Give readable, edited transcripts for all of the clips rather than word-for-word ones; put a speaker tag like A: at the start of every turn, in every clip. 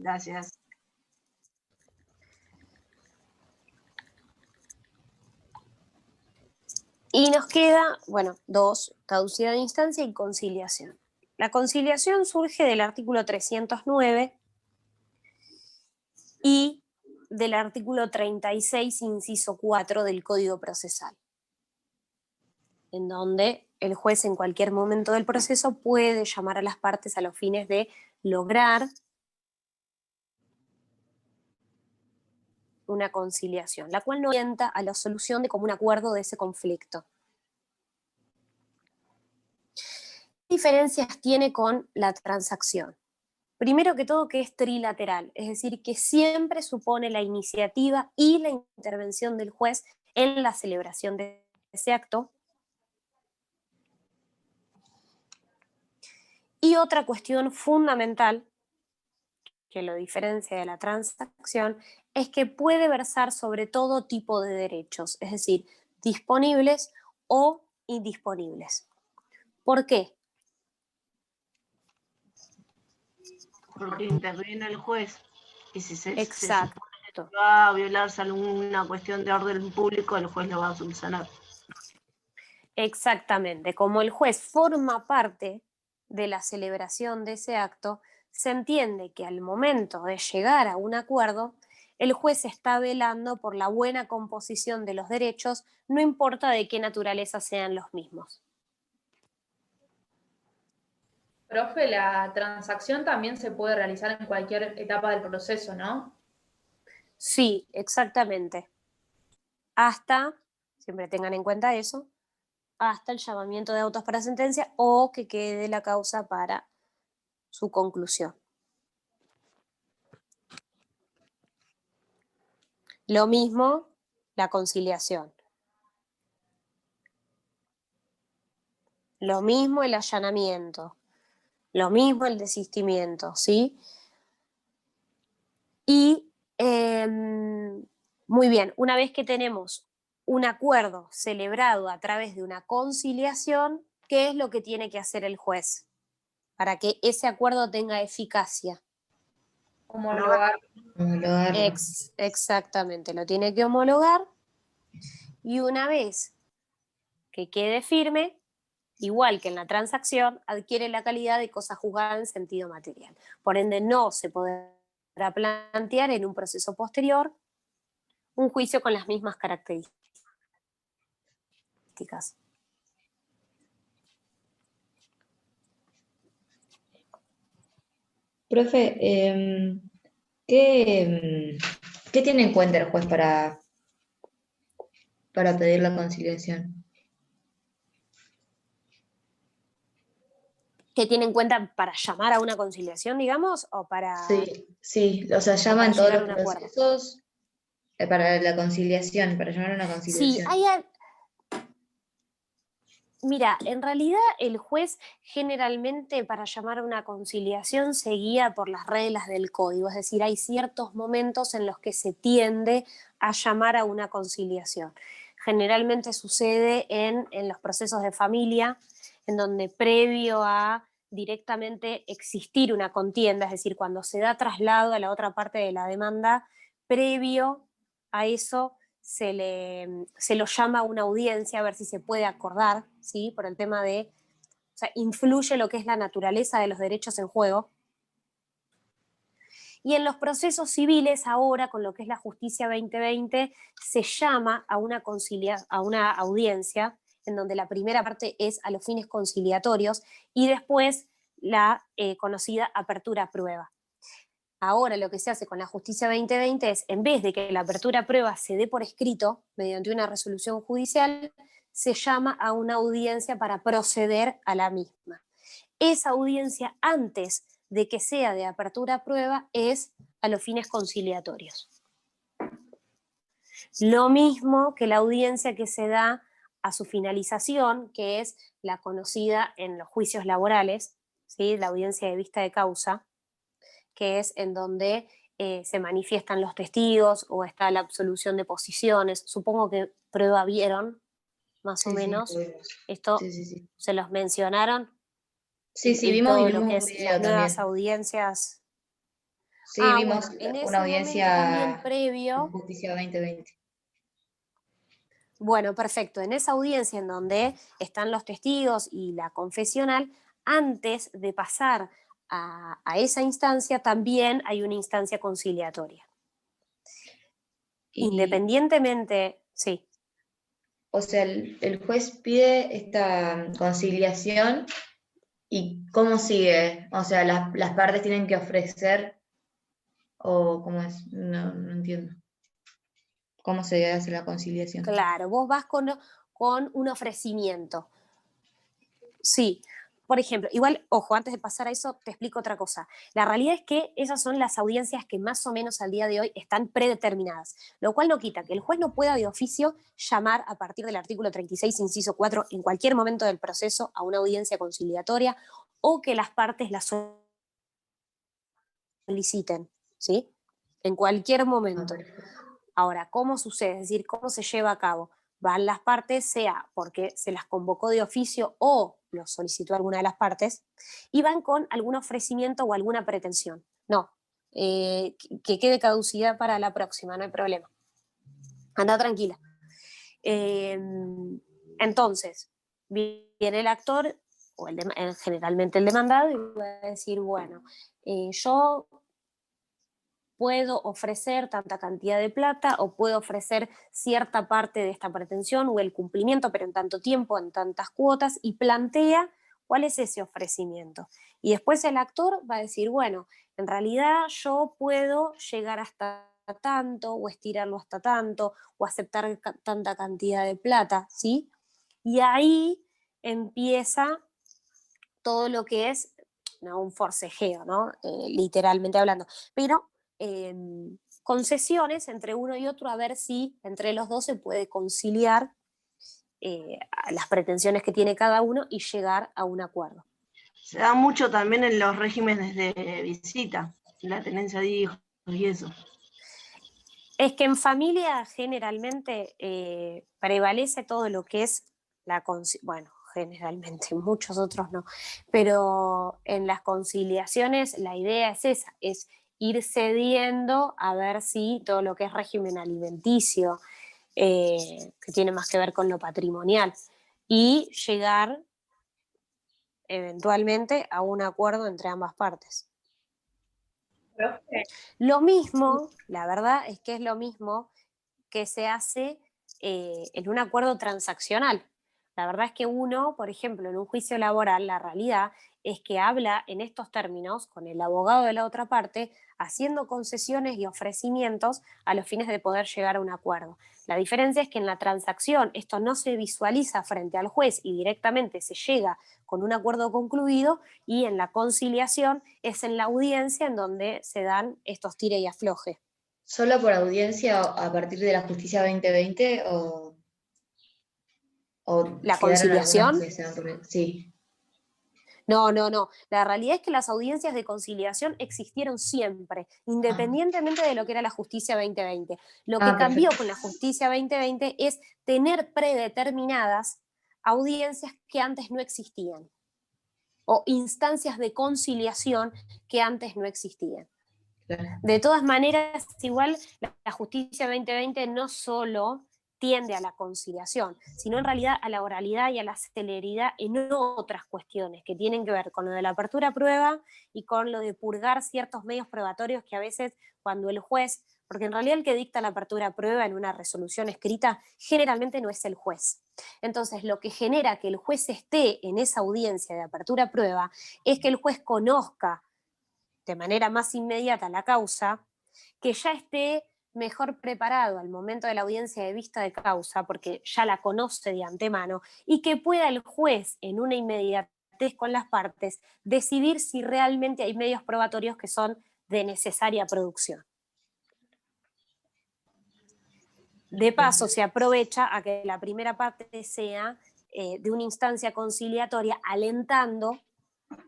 A: Gracias.
B: Y nos queda, bueno, dos, caducidad de instancia y conciliación. La conciliación surge del artículo 309 y del artículo 36, inciso 4 del Código Procesal, en donde el juez en cualquier momento del proceso puede llamar a las partes a los fines de lograr una conciliación, la cual no orienta a la solución de común acuerdo de ese conflicto. ¿Qué diferencias tiene con la transacción? Primero que todo, que es trilateral, es decir, que siempre supone la iniciativa y la intervención del juez en la celebración de ese acto. Y otra cuestión fundamental que lo diferencia de la transacción es que puede versar sobre todo tipo de derechos, es decir, disponibles o indisponibles. ¿Por qué?
A: Porque interviene el juez. Y si se
B: Exacto.
A: supone que va a violarse alguna cuestión de orden público, el juez lo va a subsanar.
B: Exactamente. Como el juez forma parte de la celebración de ese acto, se entiende que al momento de llegar a un acuerdo, el juez está velando por la buena composición de los derechos, no importa de qué naturaleza sean los mismos.
C: Profe, la transacción también se puede realizar en cualquier etapa del proceso, ¿no?
B: Sí, exactamente. Hasta, siempre tengan en cuenta eso, hasta el llamamiento de autos para sentencia o que quede la causa para su conclusión. Lo mismo la conciliación. Lo mismo el allanamiento. Lo mismo el desistimiento, ¿sí? Y muy bien, una vez que tenemos un acuerdo celebrado a través de una conciliación, ¿qué es lo que tiene que hacer el juez para que ese acuerdo tenga eficacia?
C: Homologar.
B: Exactamente, lo tiene que homologar y una vez que quede firme, igual que en la transacción, adquiere la calidad de cosa juzgada en sentido material. Por ende, no se podrá plantear en un proceso posterior un juicio con las mismas características.
D: Profe, ¿qué tiene en cuenta el juez para pedir la conciliación?
B: ¿Qué tiene en cuenta para llamar a una conciliación, digamos, o para...?
D: Sí, o sea, llama en todos los procesos para la conciliación, para llamar a una conciliación.
B: Sí, mira, en realidad el juez generalmente para llamar a una conciliación se guía por las reglas del código, es decir, hay ciertos momentos en los que se tiende a llamar a una conciliación. Generalmente sucede en los procesos de familia, en donde previo a directamente existir una contienda, es decir, cuando se da traslado a la otra parte de la demanda, previo a eso se lo llama a una audiencia a ver si se puede acordar, ¿sí? Por el tema de, o sea, influye lo que es la naturaleza de los derechos en juego. Y en los procesos civiles ahora, con lo que es la Justicia 2020, se llama a una audiencia en donde la primera parte es a los fines conciliatorios y después la conocida apertura a prueba. Ahora lo que se hace con la Justicia 2020 es, en vez de que la apertura a prueba se dé por escrito mediante una resolución judicial, se llama a una audiencia para proceder a la misma. Esa audiencia, antes de que sea de apertura a prueba, es a los fines conciliatorios. Lo mismo que la audiencia que se da a su finalización, que es la conocida en los juicios laborales, ¿sí? La audiencia de vista de causa, que es en donde se manifiestan los testigos o está la absolución de posiciones. Supongo que prueba vieron, más o menos. Esto se los mencionaron.
D: Sí, vimos
B: todo
D: y
B: lo
D: vimos
B: que
D: un
B: es
D: video
B: las nuevas
D: también.
B: audiencias.
D: Sí,
B: Ah,
D: vimos
B: bueno, en
D: una
B: ese momento también
D: audiencia
B: previo.
D: en Justicia 2020.
B: Bueno, perfecto. En esa audiencia en donde están los testigos y la confesional, antes de pasar a esa instancia, también hay una instancia conciliatoria.
D: Y,
B: Independientemente, sí.
D: o sea, el juez pide esta conciliación y ¿cómo sigue? O sea, las partes tienen que ofrecer, o ¿cómo es? No, no entiendo. ¿Cómo se hace la conciliación?
B: Claro, vos vas con un ofrecimiento. Sí, por ejemplo, igual, ojo, antes de pasar a eso, te explico otra cosa. La realidad es que esas son las audiencias que más o menos al día de hoy están predeterminadas, lo cual no quita que el juez no pueda de oficio llamar a partir del artículo 36, inciso 4, en cualquier momento del proceso a una audiencia conciliatoria o que las partes la soliciten, ¿sí? En cualquier
D: Ah,
B: momento.
D: perfecto.
B: Ahora, ¿cómo sucede? Es decir, ¿cómo se lleva a cabo? Van las partes, sea porque se las convocó de oficio o lo solicitó alguna de las partes, y van con algún ofrecimiento o alguna pretensión. No, que quede caducidad para la próxima, no hay problema. Anda tranquila. Eh, entonces, viene el actor, o generalmente el demandado, y va a decir, bueno, yo puedo ofrecer tanta cantidad de plata o puedo ofrecer cierta parte de esta pretensión o el cumplimiento, pero en tanto tiempo, en tantas cuotas, y plantea cuál es ese ofrecimiento. Y después el actor va a decir, bueno, en realidad yo puedo llegar hasta tanto o estirarlo hasta tanto o aceptar tanta cantidad de plata, ¿sí? Y ahí empieza todo lo que es, no, un forcejeo, ¿no? Literalmente hablando, pero eh, concesiones entre uno y otro a ver si entre los dos se puede conciliar las pretensiones que tiene cada uno y llegar a un acuerdo.
A: Se da mucho también en los regímenes de visita, la tenencia de hijos y eso.
B: Es que en familia generalmente prevalece todo lo que es bueno, generalmente, muchos otros no, pero en las conciliaciones la idea es esa, es ir cediendo a ver si todo lo que es régimen alimenticio, que tiene más que ver con lo patrimonial, y llegar eventualmente a un acuerdo entre ambas partes.
C: Profe,
B: Lo mismo, la verdad es que es lo mismo que se hace en un acuerdo transaccional. La verdad es que uno, por ejemplo, en un juicio laboral, la realidad es que habla en estos términos con el abogado de la otra parte, haciendo concesiones y ofrecimientos a los fines de poder llegar a un acuerdo. La diferencia es que en la transacción esto no se visualiza frente al juez y directamente se llega con un acuerdo concluido, y en la conciliación es en la audiencia en donde se dan estos tire y afloje.
D: ¿Solo por audiencia a partir de la Justicia 2020 o
B: La
D: quedaron algunas
B: conciliación.
D: que se dan por... Sí.
B: No, no, no. La realidad es que las audiencias de conciliación existieron siempre,
D: Ah,
B: independientemente de lo que era la Justicia 2020. Lo que cambió
D: perfecto.
B: con la Justicia 2020 es tener predeterminadas audiencias que antes no existían, o instancias de conciliación que antes no existían.
D: Claro.
B: De todas maneras, igual la Justicia 2020 no solo tiende a la conciliación, sino en realidad a la oralidad y a la celeridad en otras cuestiones que tienen que ver con lo de la apertura a prueba y con lo de purgar ciertos medios probatorios que a veces cuando el juez, porque en realidad el que dicta la apertura a prueba en una resolución escrita generalmente no es el juez. Entonces, lo que genera que el juez esté en esa audiencia de apertura a prueba es que el juez conozca de manera más inmediata la causa, que ya esté mejor preparado al momento de la audiencia de vista de causa, porque ya la conoce de antemano, y que pueda el juez, en una inmediatez con las partes, decidir si realmente hay medios probatorios que son de necesaria producción. De paso, se aprovecha a que la primera parte sea de una instancia conciliatoria, alentando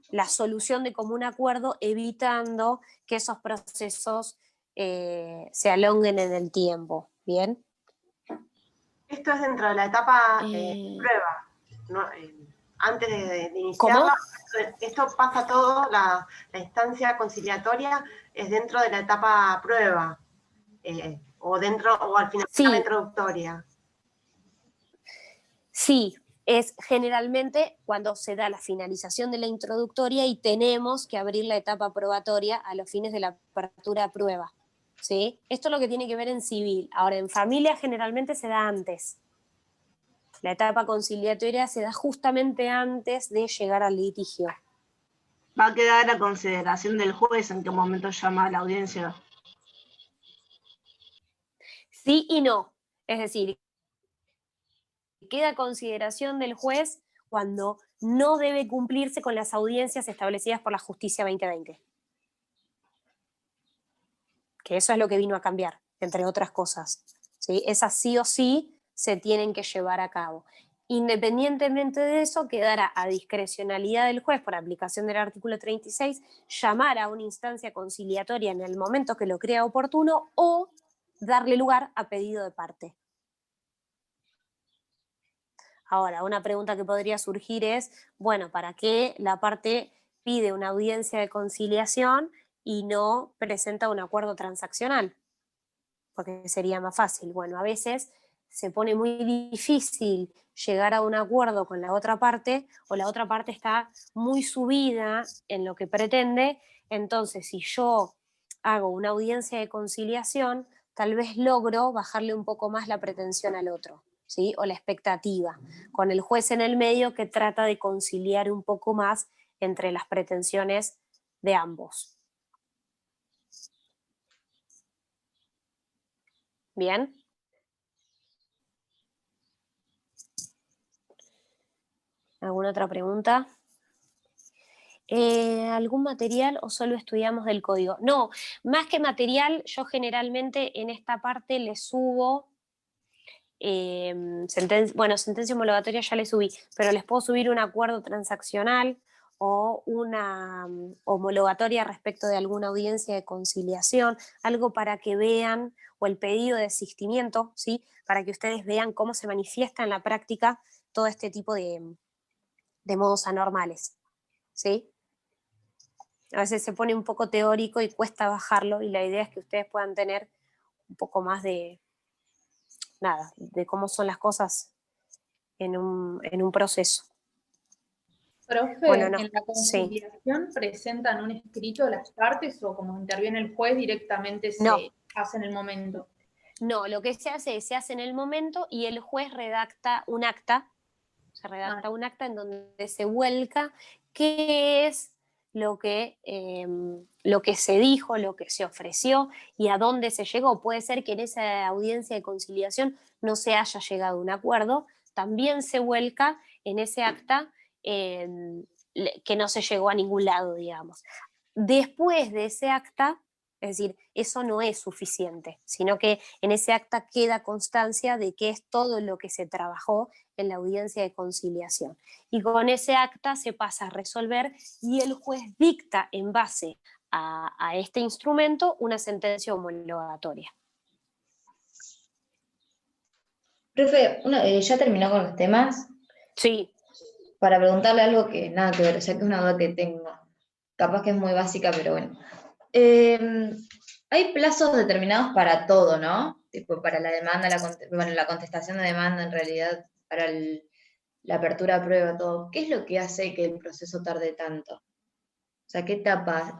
B: la solución de común acuerdo, evitando que esos procesos se alonguen en el tiempo. ¿Bien?
A: Esto es dentro de la etapa
B: Eh,
A: prueba, ¿no? antes de
B: ¿Cómo?
A: iniciarla. Esto pasa todo, la instancia conciliatoria es dentro de la etapa prueba, o al final de la
B: Sí,
A: introductoria.
B: sí, es generalmente cuando se da la finalización de la introductoria y tenemos que abrir la etapa probatoria a los fines de la apertura a prueba. ¿Sí? Esto es lo que tiene que ver en civil. Ahora, en familia generalmente se da antes. La etapa conciliatoria se da justamente antes de llegar al litigio.
A: Va a quedar a consideración del juez en qué momento llama a la audiencia.
B: Sí y no. Es decir, queda a consideración del juez cuando no debe cumplirse con las audiencias establecidas por la Justicia 2020. Que eso es lo que vino a cambiar, entre otras cosas. ¿Sí? Esas sí o sí se tienen que llevar a cabo. Independientemente de eso, quedará a discrecionalidad del juez, por aplicación del artículo 36, llamar a una instancia conciliatoria en el momento que lo crea oportuno o darle lugar a pedido de parte. Ahora, una pregunta que podría surgir es, bueno, ¿para qué la parte pide una audiencia de conciliación y no presenta un acuerdo transaccional? Porque sería más fácil. Bueno, a veces se pone muy difícil llegar a un acuerdo con la otra parte o la otra parte está muy subida en lo que pretende, entonces si yo hago una audiencia de conciliación, tal vez logro bajarle un poco más la pretensión al otro, ¿sí? O la expectativa, con el juez en el medio que trata de conciliar un poco más entre las pretensiones de ambos. ¿Bien? ¿Alguna otra pregunta? ¿Algún material o solo estudiamos del código? No, más que material, yo generalmente en esta parte le subo, sentencia homologatoria ya le subí, pero les puedo subir un acuerdo transaccional o una homologatoria respecto de alguna audiencia de conciliación, algo para que vean, o el pedido de desistimiento, ¿sí? Para que ustedes vean cómo se manifiesta en la práctica todo este tipo de modos anormales, ¿sí? A veces se pone un poco teórico y cuesta bajarlo y la idea es que ustedes puedan tener un poco más de, nada, de cómo son las cosas en un proceso.
C: Profe,
B: Bueno, no,
C: ¿en la
B: sí,
C: conciliación presentan un escrito las partes o como interviene el juez directamente
B: no,
C: se hace en el momento?
B: no, lo que se hace es, se hace en el momento y el juez redacta un acta, se redacta un acta en donde se vuelca qué es lo que se dijo, lo que se ofreció y a dónde se llegó. Puede ser que en esa audiencia de conciliación no se haya llegado a un acuerdo, también se vuelca en ese acta que no se llegó a ningún lado, digamos. Después de ese acta, es decir, eso no es suficiente, sino que en ese acta queda constancia de qué es todo lo que se trabajó en la audiencia de conciliación. Y con ese acta se pasa a resolver y el juez dicta en base a este instrumento una sentencia homologatoria.
D: Profe, ¿ya terminó con los temas?
B: Sí.
D: Para preguntarle algo que nada que ver, o sea que es una duda que tengo. Capaz que es muy básica, pero bueno. Hay plazos determinados para todo, ¿no? Tipo, para la demanda, la contestación de demanda, en realidad, para la apertura a prueba, todo. ¿Qué es lo que hace que el proceso tarde tanto? O sea, ¿qué etapa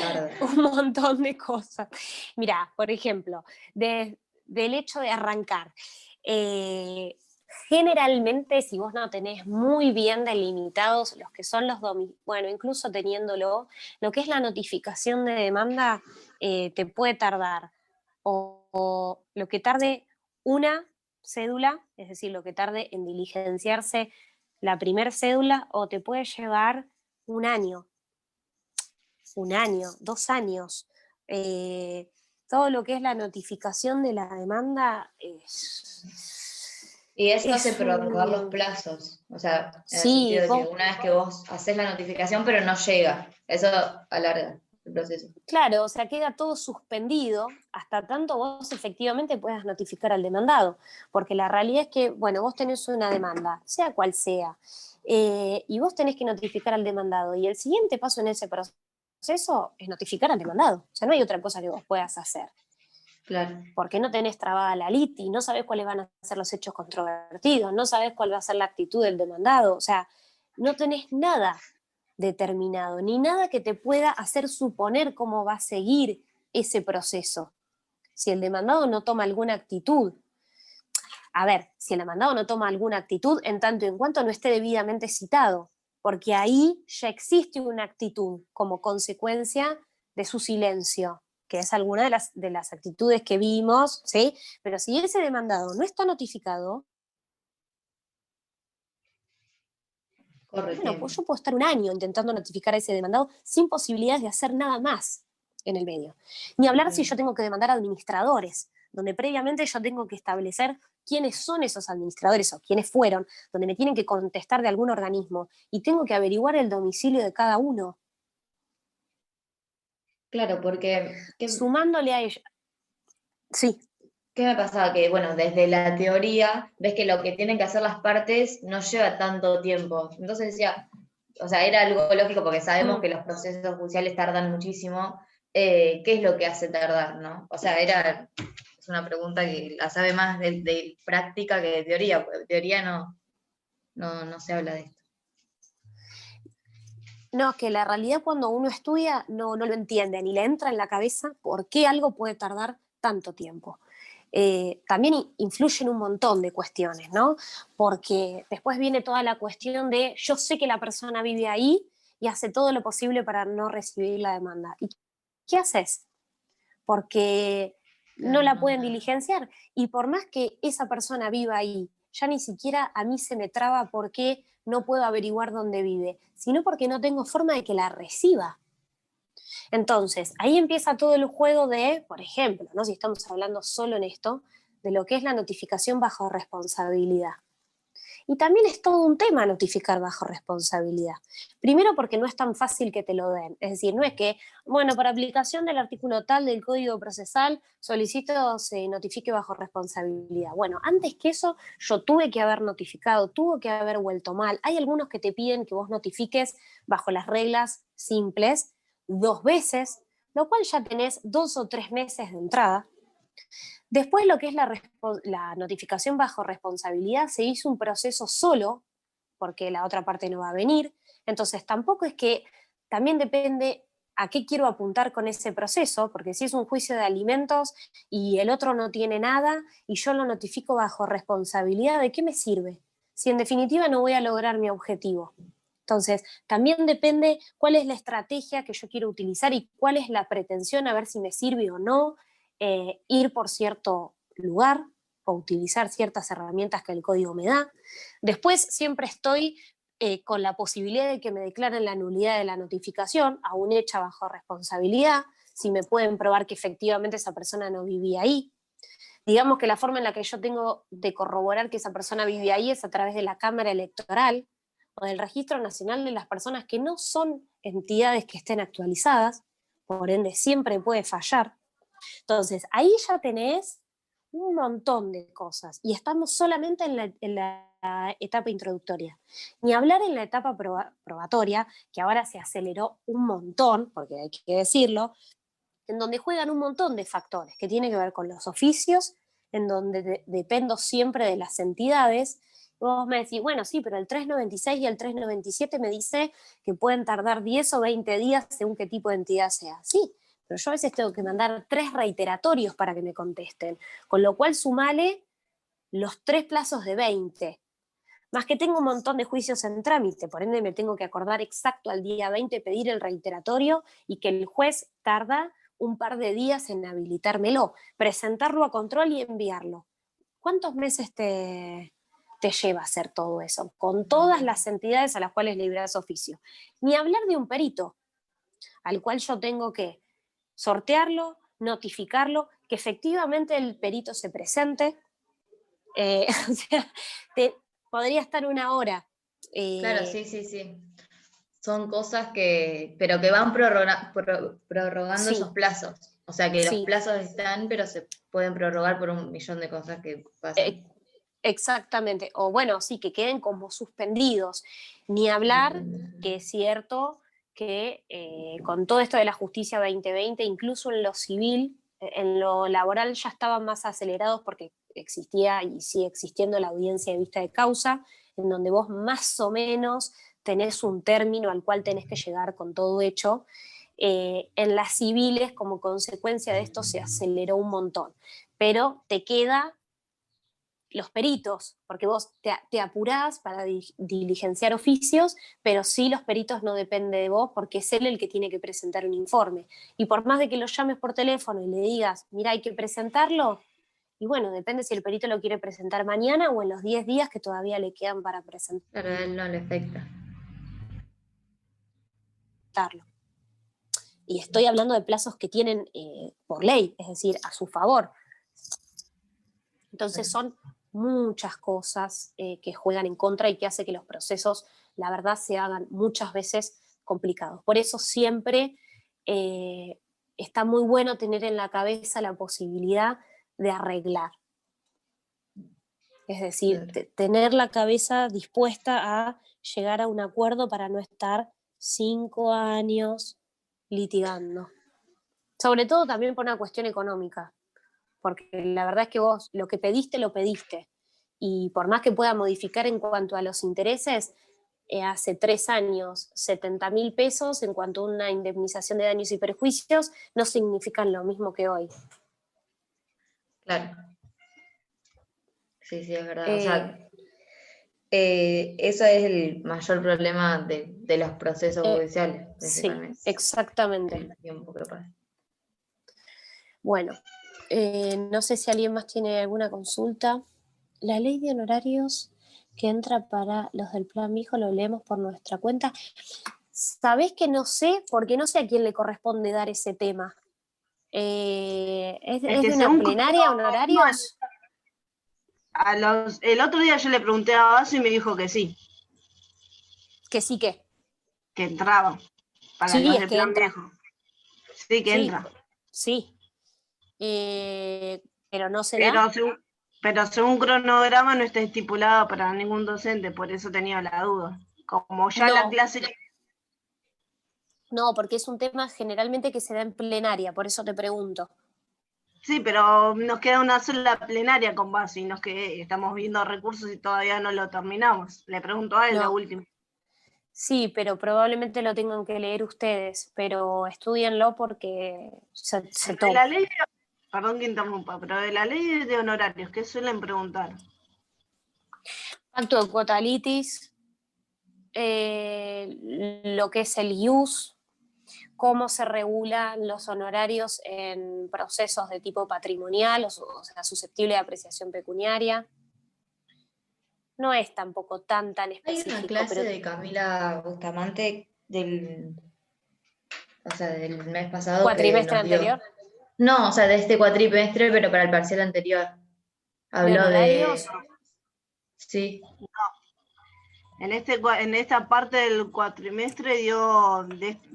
D: tarda?
B: Un montón de cosas. Mira, por ejemplo, del hecho de arrancar. Generalmente, si vos no tenés muy bien delimitados los que son bueno, incluso teniéndolo, lo que es la notificación de demanda te puede tardar o lo que tarde una cédula, es decir, lo que tarde en diligenciarse la primer cédula, o te puede llevar un año, 2 años. Todo lo que es la notificación de la demanda
D: Y eso hace
B: es
D: prorrogar los plazos, o sea, en el
B: Sí,
D: sentido de que una vez que vos haces la notificación, pero no llega, eso alarga el proceso.
B: claro, o sea, queda todo suspendido hasta tanto vos efectivamente puedas notificar al demandado, porque la realidad es que, bueno, vos tenés una demanda, sea cual sea, y vos tenés que notificar al demandado. Y el siguiente paso en ese proceso es notificar al demandado. O sea, no hay otra cosa que vos puedas hacer.
D: Claro.
B: Porque no tenés trabada la liti, no sabés cuáles van a ser los hechos controvertidos, no sabés cuál va a ser la actitud del demandado. O sea, no tenés nada determinado, ni nada que te pueda hacer suponer cómo va a seguir ese proceso. Si el demandado no toma alguna actitud, a ver, si el demandado no toma alguna actitud en tanto y en cuanto no esté debidamente citado, porque ahí ya existe una actitud como consecuencia de su silencio, que es alguna de las actitudes que vimos, ¿sí? Pero si ese demandado no está notificado,
D: Corre
B: bueno,
D: tiempo.
B: pues yo puedo estar un año intentando notificar a ese demandado sin posibilidades de hacer nada más en el medio. Ni hablar si yo tengo que demandar administradores, donde previamente yo tengo que establecer quiénes son esos administradores o quiénes fueron, donde me tienen que contestar de algún organismo y tengo que averiguar el domicilio de cada uno.
D: Claro, porque
B: Sumándole a ello. Sí.
D: ¿qué me pasaba? Que, bueno, desde la teoría, ves que lo que tienen que hacer las partes no lleva tanto tiempo. Entonces decía, o sea, era algo lógico porque sabemos que los procesos judiciales tardan muchísimo. ¿Qué es lo que hace tardar, no? O sea, es una pregunta que la sabe más de práctica que de teoría, porque de teoría no se habla de esto.
B: No, que la realidad cuando uno estudia no lo entiende, ni le entra en la cabeza por qué algo puede tardar tanto tiempo. También influyen un montón de cuestiones, ¿no? Porque después viene toda la cuestión de yo sé que la persona vive ahí y hace todo lo posible para no recibir la demanda. ¿Y qué haces? Porque no la pueden diligenciar. Y por más que esa persona viva ahí, ya ni siquiera a mí se me traba porque no puedo averiguar dónde vive, sino porque no tengo forma de que la reciba. Entonces, ahí empieza todo el juego de, por ejemplo, ¿no? Si estamos hablando solo en esto, de lo que es la notificación bajo responsabilidad. Y también es todo un tema notificar bajo responsabilidad. Primero porque no es tan fácil que te lo den. Es decir, no es que, bueno, por aplicación del artículo tal del Código Procesal, solicito se notifique bajo responsabilidad. Bueno, antes que eso, yo tuve que haber notificado, tuvo que haber vuelto mal. Hay algunos que te piden que vos notifiques bajo las reglas simples 2 veces, lo cual ya tenés 2 o 3 meses de entrada. Después lo que es la notificación bajo responsabilidad, se hizo un proceso solo, porque la otra parte no va a venir. Entonces tampoco es que, también depende a qué quiero apuntar con ese proceso, porque si es un juicio de alimentos y el otro no tiene nada y yo lo notifico bajo responsabilidad, ¿de qué me sirve? Si en definitiva no voy a lograr mi objetivo. Entonces, también depende cuál es la estrategia que yo quiero utilizar y cuál es la pretensión, a ver si me sirve o no, ir por cierto lugar o utilizar ciertas herramientas que el código me da. Después siempre estoy con la posibilidad de que me declaren la nulidad de la notificación, aún hecha bajo responsabilidad, si me pueden probar que efectivamente esa persona no vivía ahí. Digamos que la forma en la que yo tengo de corroborar que esa persona vive ahí es a través de la Cámara Electoral o del Registro Nacional de las Personas que no son entidades que estén actualizadas, por ende siempre puede fallar. Entonces, ahí ya tenés un montón de cosas y estamos solamente en la etapa introductoria. Ni hablar en la etapa probatoria, que ahora se aceleró un montón, porque hay que decirlo, en donde juegan un montón de factores que tienen que ver con los oficios, en donde dependo siempre de las entidades. Vos me decís, bueno, sí, pero el 396 y el 397 me dice que pueden tardar 10 o 20 días según qué tipo de entidad sea. Sí, pero yo a veces tengo que mandar 3 reiteratorios para que me contesten, con lo cual sumale los 3 plazos de 20. Más que tengo un montón de juicios en trámite, por ende me tengo que acordar exacto al día 20 pedir el reiteratorio y que el juez tarda un par de días en habilitármelo, presentarlo a control y enviarlo. ¿Cuántos meses te lleva hacer todo eso? Con todas las entidades a las cuales liberás oficio. Ni hablar de un perito, al cual yo tengo que sortearlo, notificarlo, que efectivamente el perito se presente. O sea, podría estar una hora.
D: Claro, sí. Son cosas pero que van prorrogando
B: Sí,
D: esos plazos. O sea que los
B: sí.
D: plazos están, pero se pueden prorrogar por un millón de cosas que pasan.
B: Exactamente, o bueno, sí, que queden como suspendidos. Ni hablar que es cierto que con todo esto de la justicia 2020, incluso en lo civil, en lo laboral ya estaban más acelerados porque existía y sigue existiendo la audiencia de vista de causa, en donde vos más o menos tenés un término al cual tenés que llegar con todo hecho. En las civiles, como consecuencia de esto, se aceleró un montón, pero te queda los peritos, porque vos te apurás para diligenciar oficios, pero sí los peritos no depende de vos porque es él el que tiene que presentar un informe. Y por más de que lo llames por teléfono y le digas, mira, hay que presentarlo, y bueno, depende si el perito lo quiere presentar mañana o en los 10 días que todavía le quedan para
D: Claro, a él no le afecta.
B: presentarlo. Y estoy hablando de plazos que tienen por ley, es decir, a su favor. Entonces son muchas cosas que juegan en contra y que hace que los procesos, la verdad, se hagan muchas veces complicados. Por eso siempre está muy bueno tener en la cabeza la posibilidad de arreglar. Es decir,
D: Claro.
B: tener la cabeza dispuesta a llegar a un acuerdo para no estar 5 años litigando. Sobre todo también por una cuestión económica, porque la verdad es que vos lo que pediste, lo pediste. Y por más que pueda modificar en cuanto a los intereses, hace 3 años 70.000 pesos en cuanto a una indemnización de daños y perjuicios no significan lo mismo que hoy.
D: Claro. Sí, es verdad. O
B: Eh,
D: sea, eso es el mayor problema de los procesos judiciales,
B: sí,
D: principalmente.
B: exactamente.
D: El tiempo que pasa.
B: Bueno, no sé si alguien más tiene alguna consulta. La ley de honorarios que entra para los del Plan Mijo lo leemos por nuestra cuenta. ¿Sabés que no sé? Porque no sé a quién le corresponde dar ese tema. ¿Es
A: Es
B: de
A: que
B: una
A: según
B: plenaria, honorarios?
A: el otro día yo le pregunté a Basso y me dijo que sí,
B: Que sí que.
A: que entraba para
B: Sí,
A: los
B: es
A: de
B: que
A: Plan
B: entra.
A: Viejo. Sí, que
B: Sí,
A: entra.
B: sí. Pero no se da.
A: Pero según cronograma no está estipulado para ningún docente, por eso tenía la duda. Como ya la
B: No,
A: clase...
B: no, porque es un tema generalmente que se da en plenaria, por eso te pregunto.
A: Sí, pero nos queda una sola plenaria con Basso y estamos viendo recursos y todavía no lo terminamos. Le pregunto a él de
B: No.
A: último.
B: Sí, pero probablemente lo tengan que leer ustedes, pero estudienlo porque se
A: Pero de
B: toma.
A: la ley, perdón que interrumpa, pero de la ley de honorarios, ¿qué suelen preguntar?
B: Pacto de cuotalitis, lo que es el IUS, cómo se regulan los honorarios en procesos de tipo patrimonial, o sea, susceptible de apreciación pecuniaria. No es tampoco tan
D: Hay una
B: específico,
D: clase
B: pero
D: de Camila Bustamante del mes pasado que
B: cuatrimestre
D: nos dio.
B: anterior,
D: No, o sea, de este cuatrimestre, pero para el parcial anterior.
B: de
D: Habló
B: honorarios,
D: sí,
A: En esta parte del cuatrimestre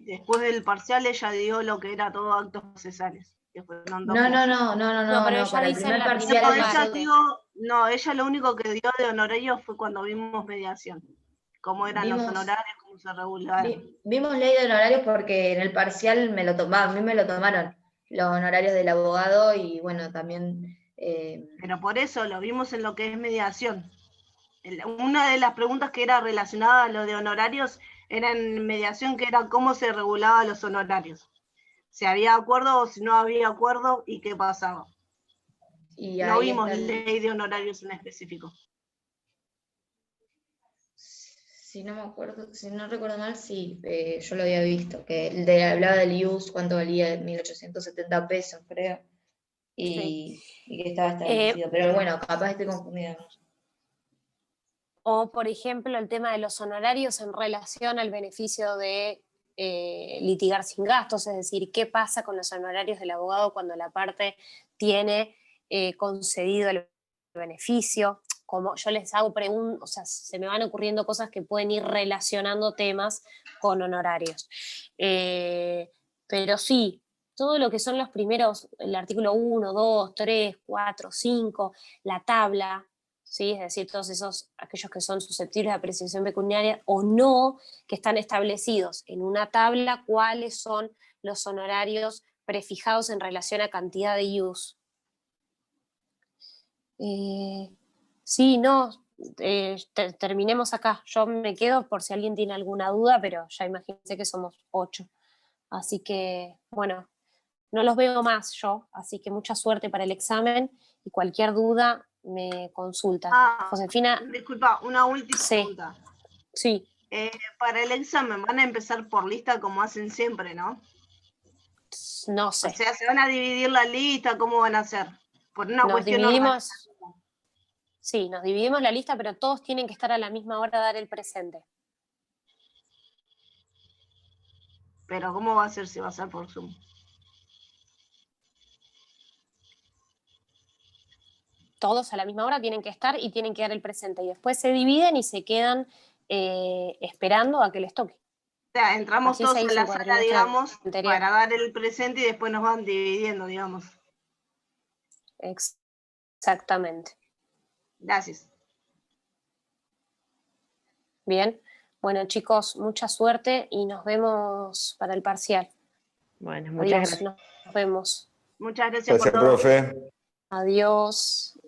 A: después del parcial, ella dio lo que era todo actos procesales, que fueron 2 clases.
B: no, pero
D: no,
B: ella
D: para el
B: dice en
D: primer
B: la
D: parcial
B: primera
A: No,
D: de
B: parte.
A: ella lo único que dio de honorarios fue cuando vimos mediación, cómo eran los
D: vimos,
A: honorarios, cómo se regulaban.
D: vimos ley de honorarios porque en el parcial a mí me lo tomaron los honorarios del abogado y bueno, también...
A: Pero por eso lo vimos en lo que es mediación. Una de las preguntas que era relacionada a lo de honorarios era en mediación, que era cómo se regulaban los honorarios. Si había acuerdo o si no había acuerdo y qué pasaba.
D: y
A: No
D: ahí
A: vimos
D: está
A: ley de honorarios en específico.
D: si no me acuerdo, si no recuerdo mal, sí, yo lo había visto, que hablaba del IUS, cuánto valía, 1.870 pesos, creo,
B: Sí.
D: y que estaba establecido. Pero bueno, capaz estoy confundida.
B: O, por ejemplo, el tema de los honorarios en relación al beneficio de litigar sin gastos, es decir, qué pasa con los honorarios del abogado cuando la parte tiene concedido el beneficio. Como yo les hago preguntas, o sea, se me van ocurriendo cosas que pueden ir relacionando temas con honorarios. Pero sí, todo lo que son los primeros, el artículo 1, 2, 3, 4, 5, la tabla, ¿sí? Es decir, aquellos que son susceptibles de apreciación pecuniaria o no, que están establecidos en una tabla, cuáles son los honorarios prefijados en relación a cantidad de use. Sí, no, terminemos acá. Yo me quedo por si alguien tiene alguna duda, pero ya imagínense que somos 8. Así que, bueno, no los veo más yo, así que mucha suerte para el examen y cualquier duda me consulta. Josefina.
A: Disculpa, una última
B: Sí.
A: pregunta.
B: Sí.
A: Para el examen van a empezar por lista como hacen siempre, ¿no?
B: No sé.
A: O sea, ¿se van a dividir la lista? ¿Cómo van a hacer? Por una cuestión organizativa.
B: Sí, nos dividimos la lista, pero todos tienen que estar a la misma hora a dar el presente.
A: Pero ¿cómo va a ser si va a ser por Zoom?
B: Todos a la misma hora tienen que estar y tienen que dar el presente. Y después se dividen y se quedan esperando a que les toque.
A: O sea, entramos
B: Así
A: todos
B: se
A: a
B: hizo
A: la
B: en
A: sala,
B: cuatrimestre
A: digamos,
B: anterior.
A: para dar el presente y después nos van dividiendo, digamos.
B: Exactamente.
A: Gracias.
B: Bien. Bueno, chicos, mucha suerte y nos vemos para el parcial.
E: Bueno, muchas gracias.
B: Nos vemos.
A: Muchas gracias por
F: Gracias,
A: todo.
F: profe.
B: Adiós.